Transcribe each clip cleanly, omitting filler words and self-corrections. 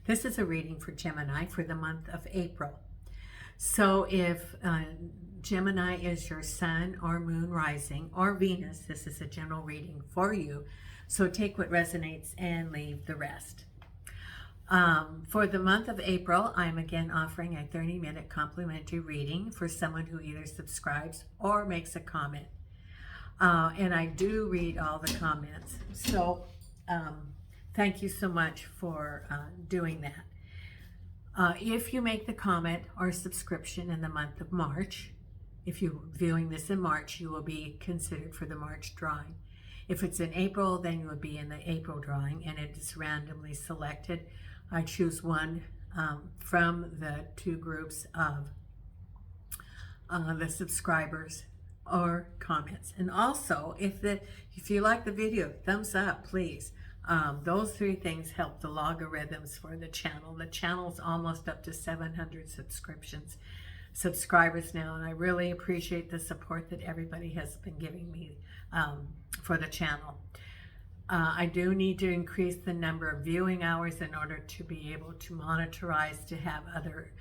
This is a reading for Gemini for the month of April. So if Gemini is your sun or moon rising or Venus, this is a general reading for you. So take what resonates and leave the rest. For the month of April, I'm again offering a 30-minute complimentary reading for someone who either subscribes or makes a comment. And I do read all the comments. So thank you so much for doing that. If you make the comment or subscription in the month of March, if you're viewing this in March, you will be considered for the March drawing. If it's in April, then you will be in the April drawing, and it is randomly selected. I choose one from the two groups of the subscribers or comments. And also, if you like the video, thumbs up, please. Those three things help the logarithms for the channel. The channel's almost up to 700 subscribers now, and I really appreciate the support that everybody has been giving me for the channel. I do need to increase the number of viewing hours in order to be able to monetize, to have other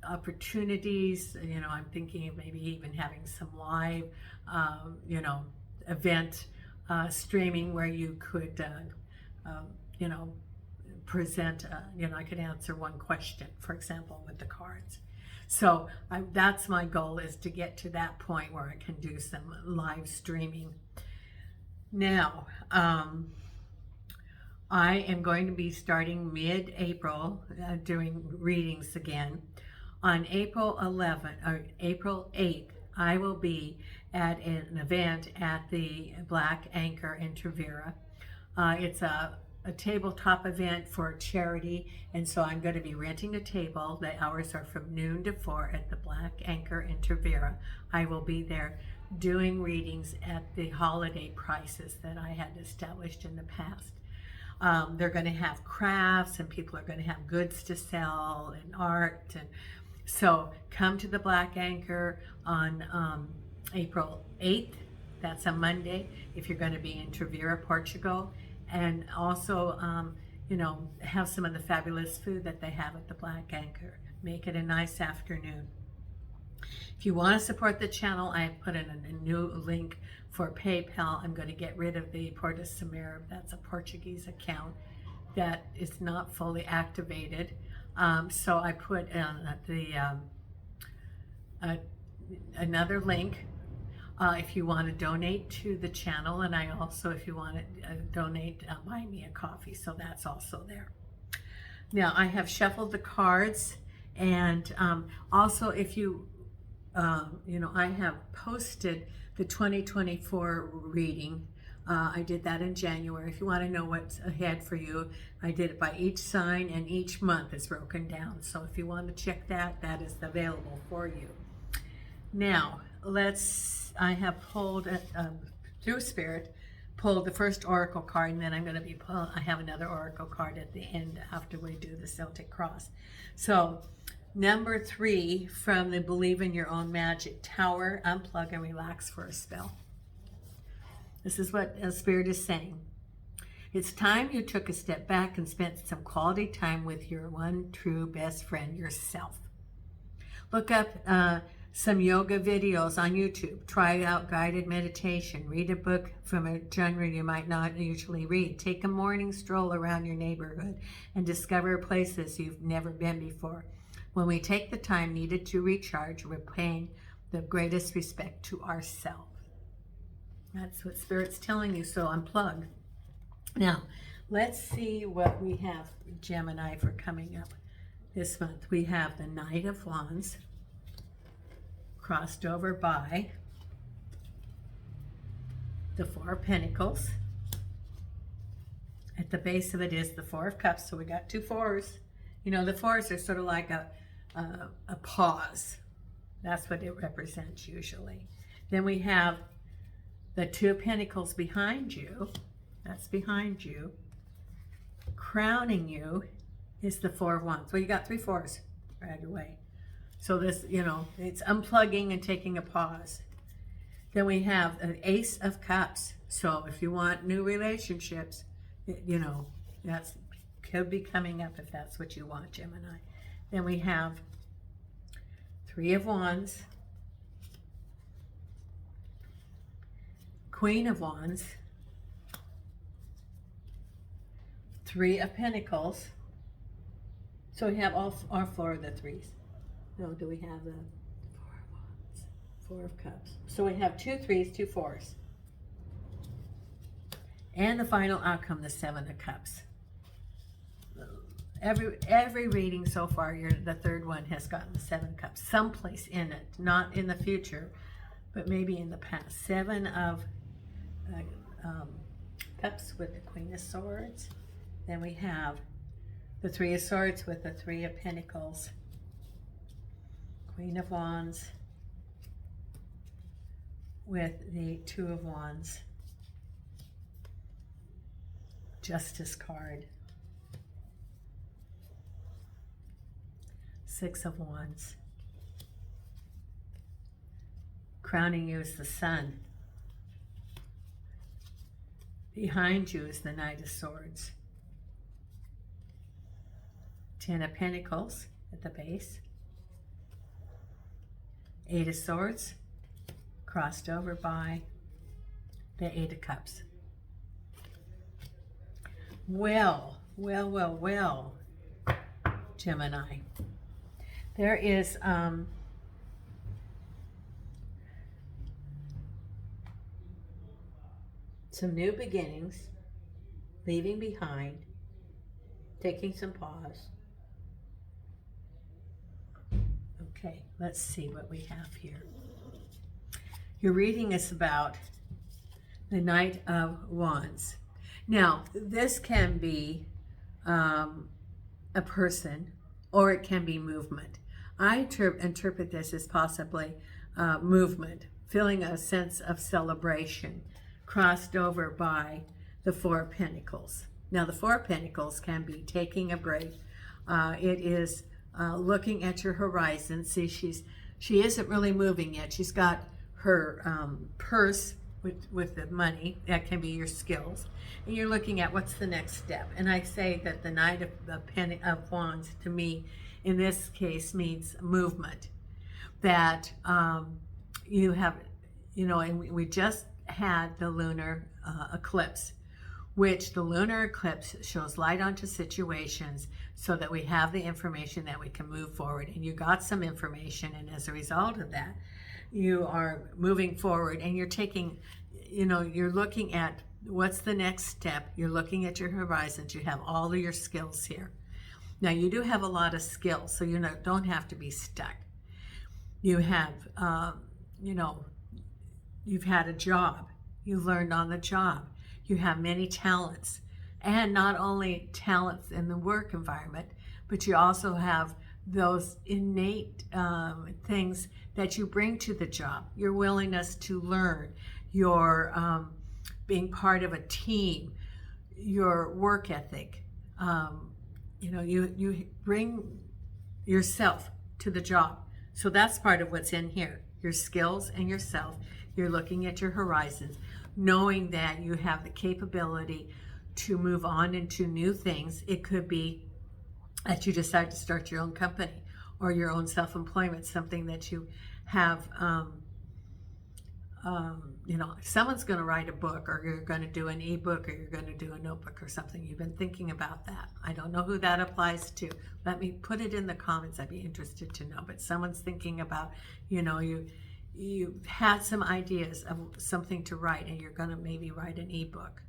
opportunities. You know, I'm thinking of maybe even having some live, event streaming where you could, present, I could answer one question, for example, with the cards. So that's my goal, is to get to that point where I can do some live streaming. Now, I am going to be starting mid-April doing readings again. On April 11th or April 8th, I will be at an event at the Black Anchor in Trevera. It's a tabletop event for charity, and so I'm going to be renting a table. The hours are from noon to 4 at the Black Anchor in Trevera. I will be there doing readings at the holiday prices that I had established in the past. They're going to have crafts, and people are going to have goods to sell and art, and so come to the Black Anchor on April 8th. That's a Monday if you're going to be in Trevera, Portugal. And also, have some of the fabulous food that they have at the Black Anchor. Make it a nice afternoon. If you want to support the channel, I have put in a new link for PayPal. I'm going to get rid of the Porta Samara. That's a Portuguese account that is not fully activated. So I put another link if you want to donate to the channel, and I also, if you want to donate, buy me a coffee. So that's also there. Now I have shuffled the cards, and also if you, I have posted the 2024 reading. I did that in January. If you want to know what's ahead for you, I did it by each sign, and each month is broken down. So if you want to check that, that is available for you. Now, I have pulled, through Spirit, pulled the first Oracle card, and then I'm going to be I have another Oracle card at the end after we do the Celtic Cross. So, number 3 from the Believe in Your Own Magic Tower, unplug and relax for a spell. This is what Spirit is saying. It's time you took a step back and spent some quality time with your one true best friend, yourself. Look up some yoga videos on YouTube. Try out guided meditation. Read a book from a genre you might not usually read. Take a morning stroll around your neighborhood and discover places you've never been before. When we take the time needed to recharge, we're paying the greatest respect to ourselves. That's what Spirit's telling you, so unplug. Now, let's see what we have, Gemini, for coming up this month. We have the Knight of Wands, crossed over by the Four of Pentacles. At the base of it is the Four of Cups, so we got 2 fours. The 4s are sort of like a pause. That's what it represents usually. Then we have the 2 of Pentacles behind you. That's behind you. Crowning you is the 4 of Wands. Well, you got 3 4s right away. So this, it's unplugging and taking a pause. Then we have an Ace of Cups. So if you want new relationships, that's could be coming up if that's what you want, Gemini. Then we have Three of Wands, Queen of Wands, Three of Pentacles. So we have all four of the threes. No, do we have the Four of Wands, Four of Cups? So we have 2 3s, 2 4s. And the final outcome, the Seven of Cups. Every reading so far, the third one has gotten the 7 cups, someplace in it, not in the future, but maybe in the past. 7 of cups with the Queen of Swords. Then we have the 3 of Swords with the 3 of Pentacles, Queen of Wands with the 2 of Wands, Justice card, 6 of Wands. Crowning you is the Sun. Behind you is the Knight of Swords. 10 of Pentacles at the base. 8 of Swords crossed over by the 8 of Cups. Well, Gemini. There is some new beginnings, leaving behind, taking some pause. Okay, let's see what we have here. Your reading is about the Knight of Wands. Now, this can be a person, or it can be movement. I interpret this as possibly movement, feeling a sense of celebration, crossed over by the 4 of Pentacles. Now, the 4 of Pentacles can be taking a break. It is looking at your horizon. See, she isn't really moving yet. She's got her purse with the money. That can be your skills. And you're looking at what's the next step. And I say that the Knight of Wands, to me, in this case, means movement. That you have, and we just had the lunar eclipse, which the lunar eclipse shows light onto situations so that we have the information that we can move forward. And you got some information, and as a result of that, you are moving forward, and you're taking, you're looking at what's the next step. You're looking at your horizons. You have all of your skills here. Now, you do have a lot of skills, so you don't have to be stuck. You have, you've had a job. You learned on the job. You have many talents, and not only talents in the work environment, but you also have those innate things that you bring to the job. Your willingness to learn, your being part of a team, your work ethic. You bring yourself to the job. So that's part of what's in here. Your skills and yourself. You're looking at your horizons, knowing that you have the capability to move on into new things. It could be that you decide to start your own company or your own self-employment, something that you have, someone's going to write a book, or you're going to do an ebook, or you're going to do a notebook or something. You've been thinking about that. I don't know who that applies to. Let me put it in the comments. I'd be interested to know. But someone's thinking about, you had some ideas of something to write, and you're going to maybe write an ebook.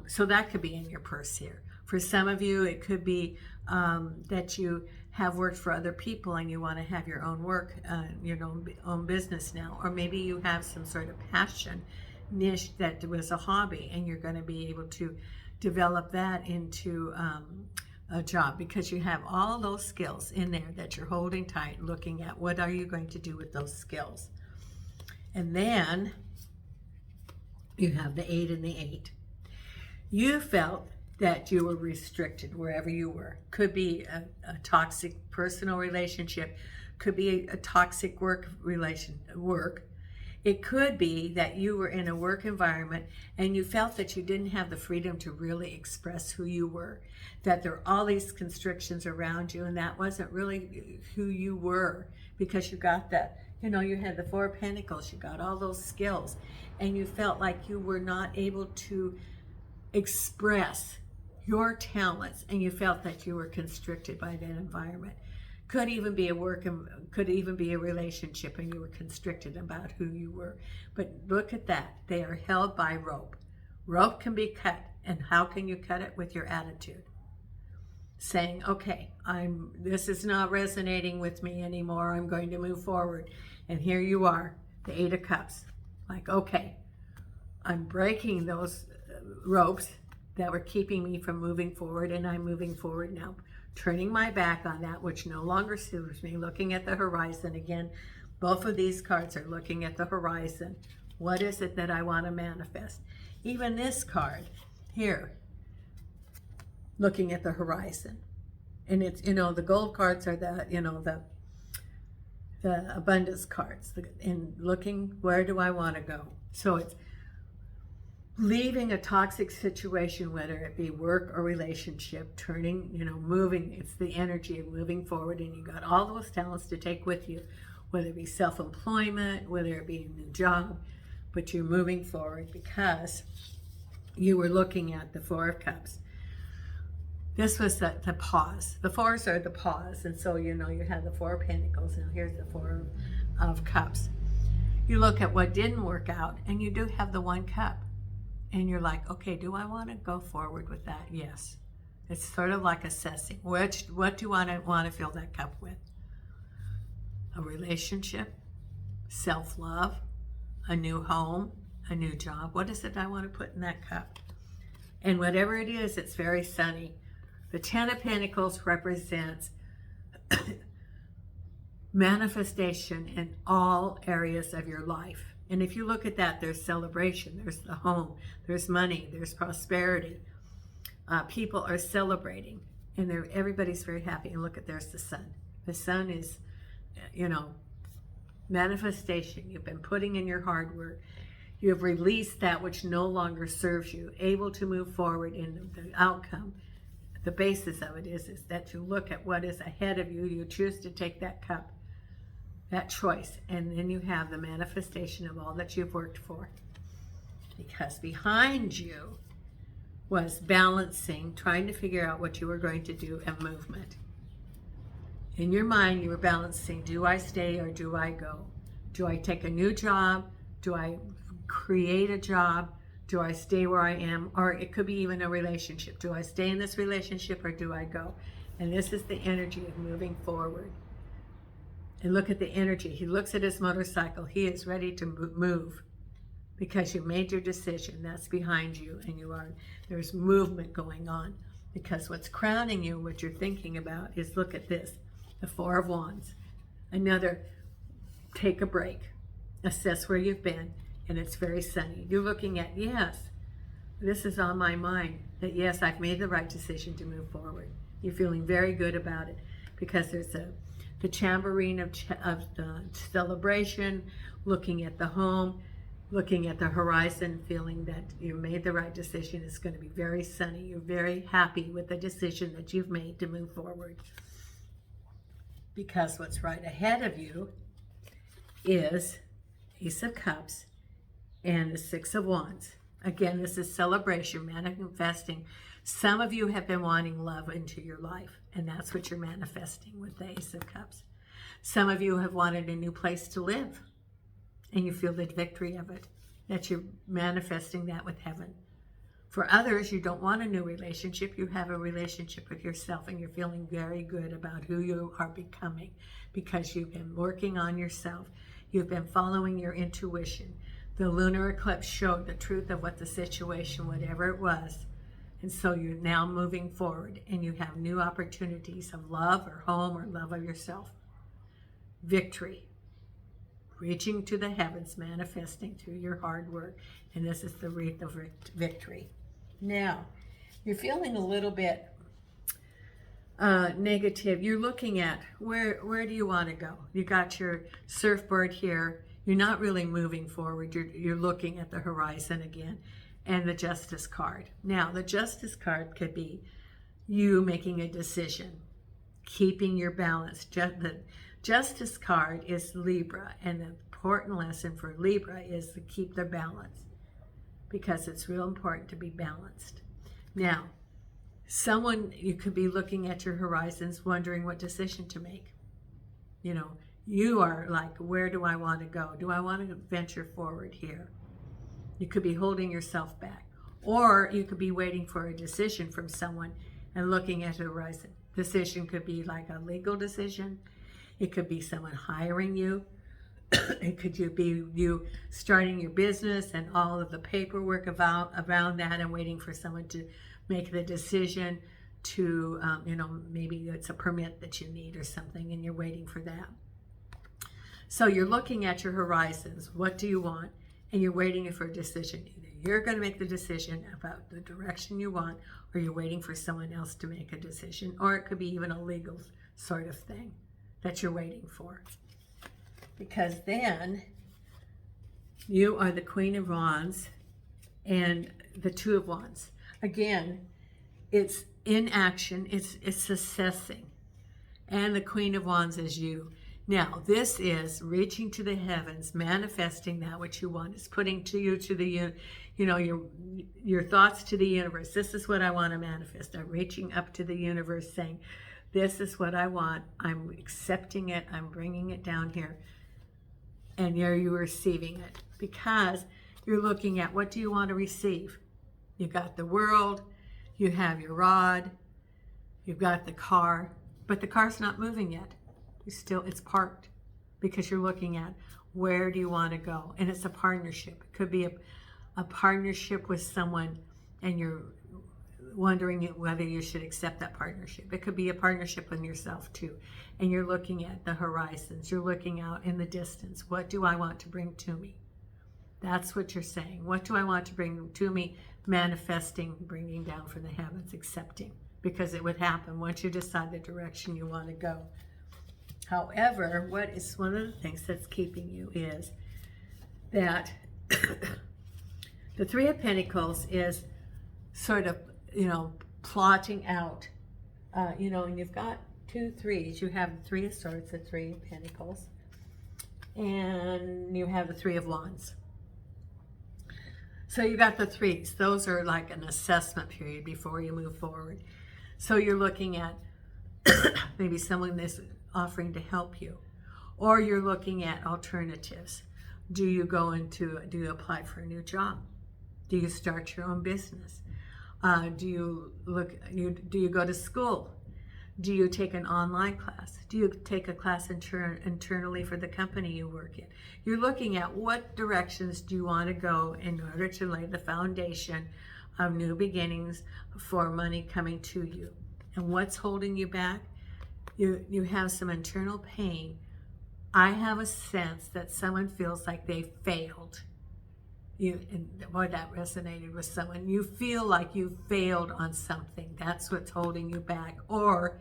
So that could be in your purse here. For some of you, it could be that you have worked for other people and you want to have your own work, your own business now. Or maybe you have some sort of passion niche that was a hobby, and you're going to be able to develop that into a job, because you have all those skills in there that you're holding tight, looking at what are you going to do with those skills. And then you have the 8 and the 8. You felt that you were restricted wherever you were. Could be a toxic personal relationship, could be a toxic work. It could be that you were in a work environment and you felt that you didn't have the freedom to really express who you were, that there were all these constrictions around you, and that wasn't really who you were, because you got that, you know, you had the Four of Pentacles, you got all those skills, and you felt like you were not able to express your talents, and you felt that you were constricted by that environment. Could even be a work, could even be a relationship, and you were constricted about who you were. But look at that. They are held by rope. Rope can be cut. And how can you cut it? With your attitude. Saying, okay, this is not resonating with me anymore. I'm going to move forward. And here you are, the Eight of Cups. Like, okay, I'm breaking those ropes that were keeping me from moving forward, and I'm moving forward now. Turning my back on that which no longer suits me, looking at the horizon. Again, both of these cards are looking at the horizon. What is it that I want to manifest? Even this card here, looking at the horizon. And it's, you know, the gold cards are the, you know, the abundance cards, and looking, where do I want to go? So it's leaving a toxic situation, whether it be work or relationship, turning, you know, moving. It's the energy of moving forward, and you got all those talents to take with you, whether it be self-employment, whether it be a new job, but you're moving forward because you were looking at the Four of Cups. This was the pause. The fours are the pause, and so, you know, you have the Four of Pentacles, and here's the Four of Cups. You look at what didn't work out, and you do have the One Cup. And you're like, okay, do I want to go forward with that? Yes. It's sort of like assessing. What do I want to fill that cup with? A relationship, self-love, a new home, a new job. What is it I want to put in that cup? And whatever it is, it's very sunny. The Ten of Pentacles represents manifestation in all areas of your life. And if you look at that, there's celebration, there's the home, there's money, there's prosperity. People are celebrating, and everybody's very happy. And look at, there's the sun. The sun is, you know, manifestation. You've been putting in your hard work. You have released that which no longer serves you, able to move forward in the outcome. The basis of it is that you look at what is ahead of you. You choose to take that cup, that choice, and then you have the manifestation of all that you've worked for. Because behind you was balancing, trying to figure out what you were going to do, and movement. In your mind, you were balancing, do I stay or do I go? Do I take a new job? Do I create a job? Do I stay where I am? Or it could be even a relationship. Do I stay in this relationship or do I go? And this is the energy of moving forward. And look at the energy. He looks at his motorcycle. He is ready to move because you made your decision. That's behind you, and there's movement going on. Because what's crowning you, what you're thinking about, is, look at this, the Four of Wands. Another, take a break, assess where you've been, and it's very sunny. You're looking at, yes, this is on my mind, that yes, I've made the right decision to move forward. You're feeling very good about it because there's the tambourine of the celebration, looking at the home, looking at the horizon, feeling that you made the right decision. It's going to be very sunny. You're very happy with the decision that you've made to move forward. Because what's right ahead of you is Ace of Cups and the Six of Wands. Again, this is celebration, manifesting. Some of you have been wanting love into your life, and that's what you're manifesting with the Ace of Cups. Some of you have wanted a new place to live, and you feel the victory of it, that you're manifesting that with heaven. For others, you don't want a new relationship. You have a relationship with yourself, and you're feeling very good about who you are becoming because you've been working on yourself. You've been following your intuition. The lunar eclipse showed the truth of what the situation, whatever it was. And so you're now moving forward, and you have new opportunities of love or home or love of yourself. Victory. Reaching to the heavens, manifesting through your hard work. And this is the wreath of victory. Now, you're feeling a little bit negative. You're looking at where do you want to go? You got your surfboard here. You're not really moving forward. You're looking at the horizon again. And the Justice card. Now, the Justice card could be you making a decision, keeping your balance. The Justice card is Libra, and the important lesson for Libra is to keep their balance, because it's real important to be balanced. Now, you could be looking at your horizons, wondering what decision to make. You know, you are like, where do I want to go? Do I want to venture forward here? You could be holding yourself back. Or you could be waiting for a decision from someone and looking at the horizon. Decision could be like a legal decision. It could be someone hiring you. It could be you starting your business and all of the paperwork around that, and waiting for someone to make the decision to, maybe it's a permit that you need or something, and you're waiting for that. So you're looking at your horizons. What do you want? And you're waiting for a decision. Either you're going to make the decision about the direction you want, or you're waiting for someone else to make a decision, or it could be even a legal sort of thing that you're waiting for. Because then you are the Queen of Wands and the Two of Wands. Again, it's in action, it's assessing. And the Queen of Wands is you. Now, this is reaching to the heavens, manifesting that which you want. It's putting your thoughts to the universe. This is what I want to manifest. I'm reaching up to the universe saying, this is what I want. I'm accepting it. I'm bringing it down here. And you're receiving it, because you're looking at, what do you want to receive? You've got the world, you have your rod, you've got the car, but the car's not moving yet. It's parked, because you're looking at, where do you want to go? And it's a partnership. It could be a partnership with someone, and you're wondering whether you should accept that partnership. It could be a partnership with yourself too. And you're looking at the horizons. You're looking out in the distance. What do I want to bring to me? That's what you're saying. What do I want to bring to me? Manifesting, bringing down from the heavens, accepting. Because it would happen once you decide the direction you want to go. However, what is one of the things that's keeping you is that the Three of Pentacles is sort of, plotting out, and you've got 2 threes. You have the Three of Swords, the Three of Pentacles, and you have the Three of Wands. So you got the threes. Those are like an assessment period before you move forward. So you're looking at maybe someone is offering to help you, or you're looking at alternatives. Do you apply for a new job? Do you start your own business? Do you go to school? Do you take an online class? Do you take a class internally for the company you work in? You're looking at what directions do you want to go in order to lay the foundation of new beginnings for money coming to you. And what's holding you back? You have some internal pain. I have a sense that someone feels like they failed. Boy, that resonated with someone. You feel like you failed on something. That's what's holding you back. Or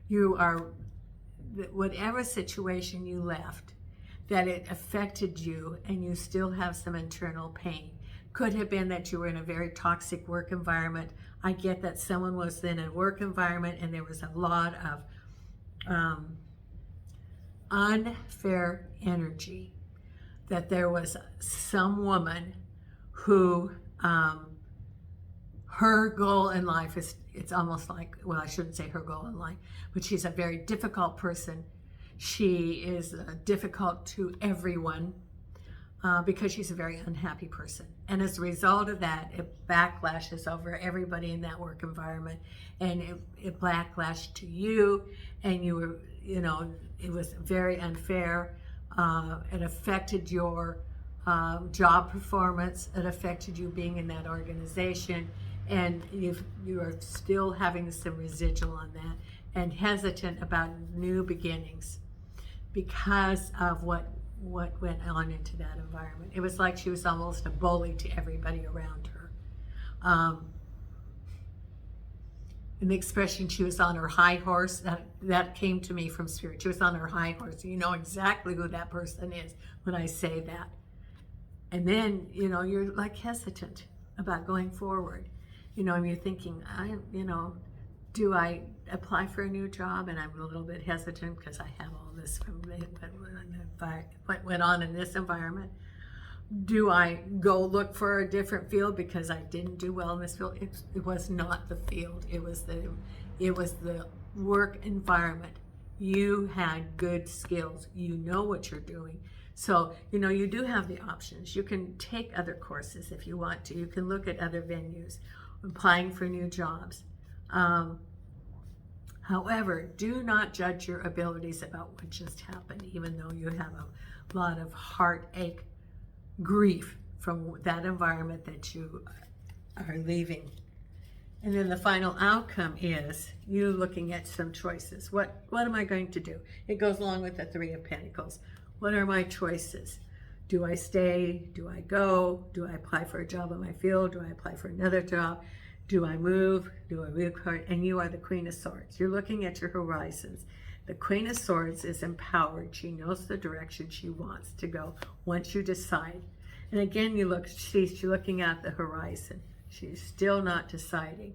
you are, whatever situation you left, that it affected you and you still have some internal pain. Could have been that you were in a very toxic work environment. I get that someone was in a work environment and there was a lot of unfair energy, that there was some woman who her goal in life is, it's almost like, well, I shouldn't say her goal in life, but she's a very difficult person. She is difficult to everyone because she's a very unhappy person. And as a result of that, it backlashes over everybody in that work environment, and it backlashed to you, and you were, it was very unfair. It affected your job performance. It affected you being in that organization, and you are still having some residual on that, and hesitant about new beginnings because of what went on into that environment. It was like she was almost a bully to everybody around her. And the expression, she was on her high horse, that came to me from Spirit. She was on her high horse. You know exactly who that person is when I say that. And then, you know, you're like hesitant about going forward. You know, and you're thinking, do I apply for a new job? And I'm a little bit hesitant because I have all this from what went on in this environment. Do I go look for a different field because I didn't do well in this field? It was not the field. It was the work environment. You had good skills. You know what you're doing. So, you know, you do have the options. You can take other courses if you want to. You can look at other venues, applying for new jobs. However, do not judge your abilities about what just happened, even though you have a lot of heartache, grief from that environment that you are leaving. And then the final outcome is you looking at some choices. What am I going to do? It goes along with the Three of Pentacles. What are my choices? Do I stay? Do I go? Do I apply for a job in my field? Do I apply for another job? Do I move? Do I reoccur? And you are the Queen of Swords. You're looking at your horizons. The Queen of Swords is empowered. She knows the direction she wants to go once you decide. And again, she's looking at the horizon. She's still not deciding.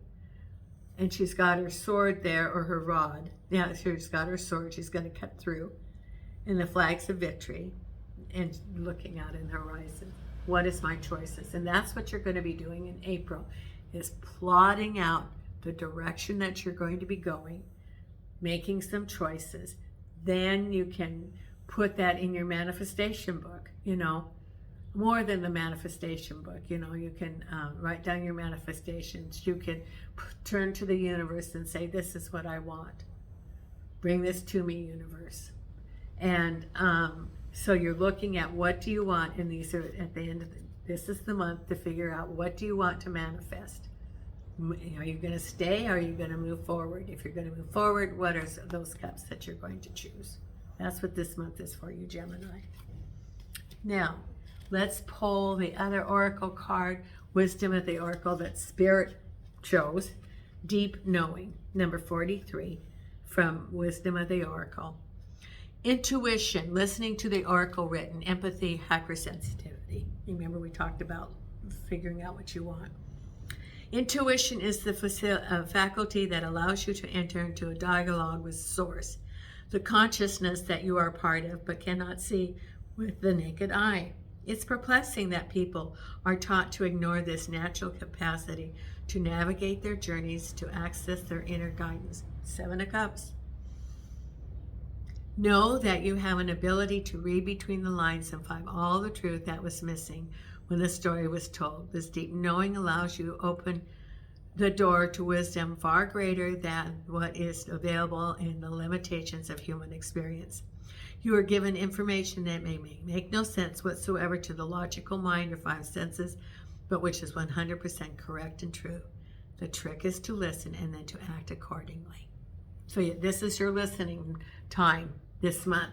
And she's got her sword there, or her rod. Yeah, she's got her sword. She's going to cut through. And the flags of victory. And looking out in the horizon. What is my choices? And that's what you're going to be doing in April, is plotting out the direction that you're going to be going, making some choices. Then you can put that in your manifestation book, you know, more than the manifestation book. You know, you can write down your manifestations. You can turn to the universe and say, this is what I want. Bring this to me, universe. And so you're looking at what do you want, and these are at the end of this is the month to figure out what do you want to manifest. Are you going to stay? Or are you going to move forward? If you're going to move forward, what are those cups that you're going to choose? That's what this month is for you, Gemini. Now, let's pull the other oracle card, Wisdom of the Oracle that Spirit chose, Deep Knowing, number 43, from Wisdom of the Oracle. Intuition, listening to the oracle written, empathy, hypersensitivity. Remember we talked about figuring out what you want. Intuition is the faculty that allows you to enter into a dialogue with Source, the consciousness that you are part of but cannot see with the naked eye. It's perplexing that people are taught to ignore this natural capacity to navigate their journeys, to access their inner guidance. Seven of Cups. Know that you have an ability to read between the lines and find all the truth that was missing when the story was told. This deep knowing allows you to open the door to wisdom far greater than what is available in the limitations of human experience. You are given information that may make no sense whatsoever to the logical mind or five senses, but which is 100% correct and true. The trick is to listen and then to act accordingly. So this is your listening time this month.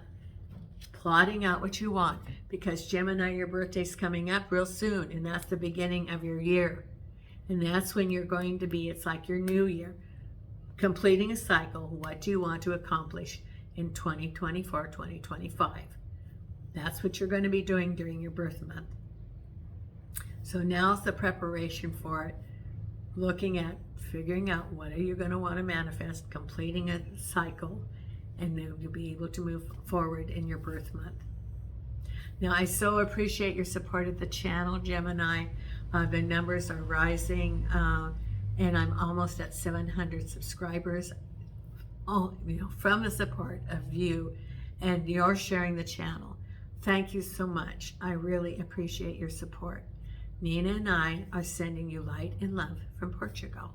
Plotting out what you want, because Gemini, your birthday's coming up real soon, and that's the beginning of your year. And that's when you're going to be, it's like your new year, completing a cycle. What do you want to accomplish in 2024, 2025? That's what you're going to be doing during your birth month. So now's the preparation for it. Looking at, figuring out what are you going to want to manifest, completing a cycle, and then you'll be able to move forward in your birth month. Now, I so appreciate your support of the channel, Gemini. The numbers are rising, and I'm almost at 700 subscribers. From the support of you and your sharing the channel. Thank you so much. I really appreciate your support. Nina and I are sending you light and love from Portugal.